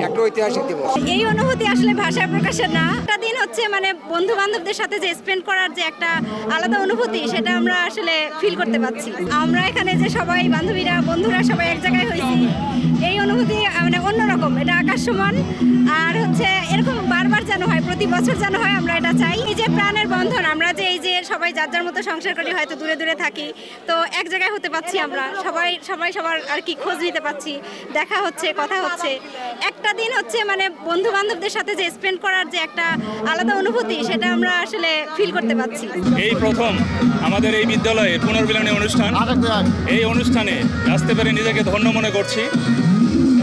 একটা ঐতিহাসিক দিবস। এই অনুভূতি আসলে ভাষায় প্রকাশের না। একটা দিন হচ্ছে মানে বন্ধু বান্ধবদের সাথে যে স্পেন্ড করার যে একটা আলাদা অনুভূতি, সেটা আমরা আসলে ফিল করতে পারছি। আমরা এখানে যে সবাই বান্ধবীরা বন্ধুরা সবাই এক জায়গায় হয়েছি, এই অনুভূতি মানে অন্যরকম, এটা আকাশ সমান। আর হচ্ছে এরকম বারবার যেন হয়, প্রতি বছর যেন হয়, আমরা এটা চাই। এই যে প্রাণের বন্ধন, আমরা যে এই যে সবাই যার যার মতো সংসার করি, হয়তো দূরে দূরে থাকি, তো এক জায়গায় হতে পারছি আমরা সবাই সবার আর কি খোঁজ নিতে পারছি, দেখা হচ্ছে, কথা হচ্ছে। একটা দিন হচ্ছে মানে বন্ধু বান্ধবদের সাথে যে স্পেন্ড করার যে একটা আলাদা অনুভূতি, সেটা আমরা আসলে ফিল করতে পারছি। এই প্রথম আমাদের এই বিদ্যালয়ে পুনর্মিলনী অনুষ্ঠান। এই অনুষ্ঠানে আসতে পেরে নিজেকে ধন্য মনে করছি।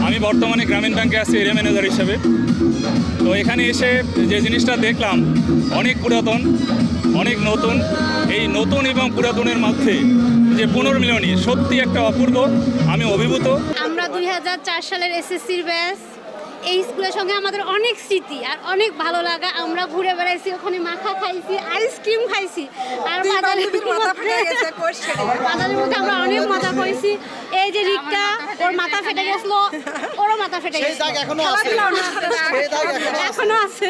আমি বর্তমানে গ্রামীণ ব্যাংকে আছি এরিয়া ম্যানেজার হিসেবে। তো এখানে এসে যে জিনিসটা দেখলাম অনেক পুরাতন, অনেক নতুন। এই নতুন এবং পুরাতনের মধ্যে যে পুনর্মিলনী সত্যি একটা অপূর্ব, আমি অভিভূত। আমরা 2004 সালের এসএসসির ব্যাচ। এই স্কুলের সঙ্গে আমাদের অনেক স্মৃতি আর অনেক ভালো লাগা। আমরা ঘুরে বেড়াইছি, ওখানে মাখা খাইছি, আইসক্রিম খাইছি, আর বাজারের মধ্যে আমরা অনেক মজা করেছি। এই যে রিকটা, ওর মাথা ফেটে গেছিল, ওরও মাথা ফেটে গেছিল, এখনো আছে।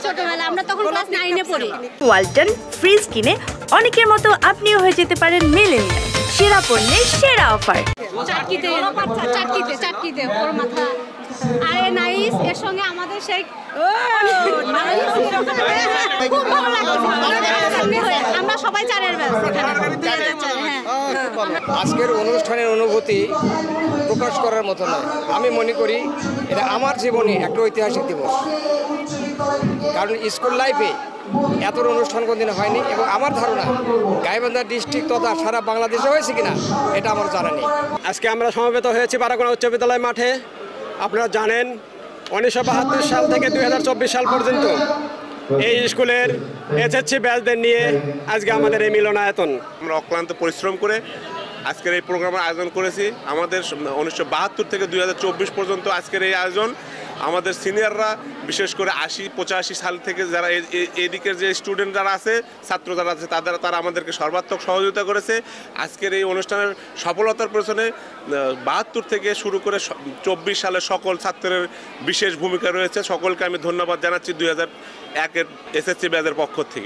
ছোটবেলা আমরা তখন ক্লাস 9-এ পড়ি। ওয়ালটন ফ্রিজ কিনে অনেকের মতো আপনিও হয়ে যেতে পারেন মিলেনিয়াল। সেরা পণ্যের সেরা অফার। চাটকিতে ওর মাথা। আরে নাইস, এর সঙ্গে আমাদের সেই খুব ভালো লাগছে। আমরা সবাই চারের ব্যাচ এখানে। হ্যাঁ, আজকের অনুষ্ঠানের অনুভূতি প্রকাশ করার মতো নয়। আমি মনে করি এটা আমার জীবনে একটা ঐতিহাসিক দিবস, কারণ স্কুল লাইফে এত অনুষ্ঠান কোনদিন হয়নি, এবং আমার ধারণা গাইবান্ধা ডিস্ট্রিক্ট তথা সারা বাংলাদেশে হয়েছে কিনা এটা আমার জানা নেই। আজকে আমরা সমবেত হয়েছি বারাকোনা উচ্চ বিদ্যালয় মাঠে। আপনারা জানেন 1972 সাল থেকে 2024 সাল পর্যন্ত এই স্কুলের এসএসসি ব্যাচদের নিয়ে আজকে আমাদের এই মিলনায়তন। আমরা অক্লান্ত পরিশ্রম করে আজকের এই প্রোগ্রামের আয়োজন করেছি। আমাদের 1972 থেকে 2024 পর্যন্ত আজকের এই আয়োজন আমাদের সিনিয়ররা, বিশেষ করে 80-85 সাল থেকে যারা এদিকের যে স্টুডেন্ট যারা আছে, ছাত্র যারা আছে, তারা আমাদেরকে সর্বাত্মক সহযোগিতা করেছে। আজকের এই অনুষ্ঠানের সফলতার পেছনে 72 থেকে শুরু করে 24 সালের সকল ছাত্রের বিশেষ ভূমিকা রয়েছে। সকলকে আমি ধন্যবাদ জানাচ্ছি 2001-এর এসএসসি ব্যাচের পক্ষ থেকে।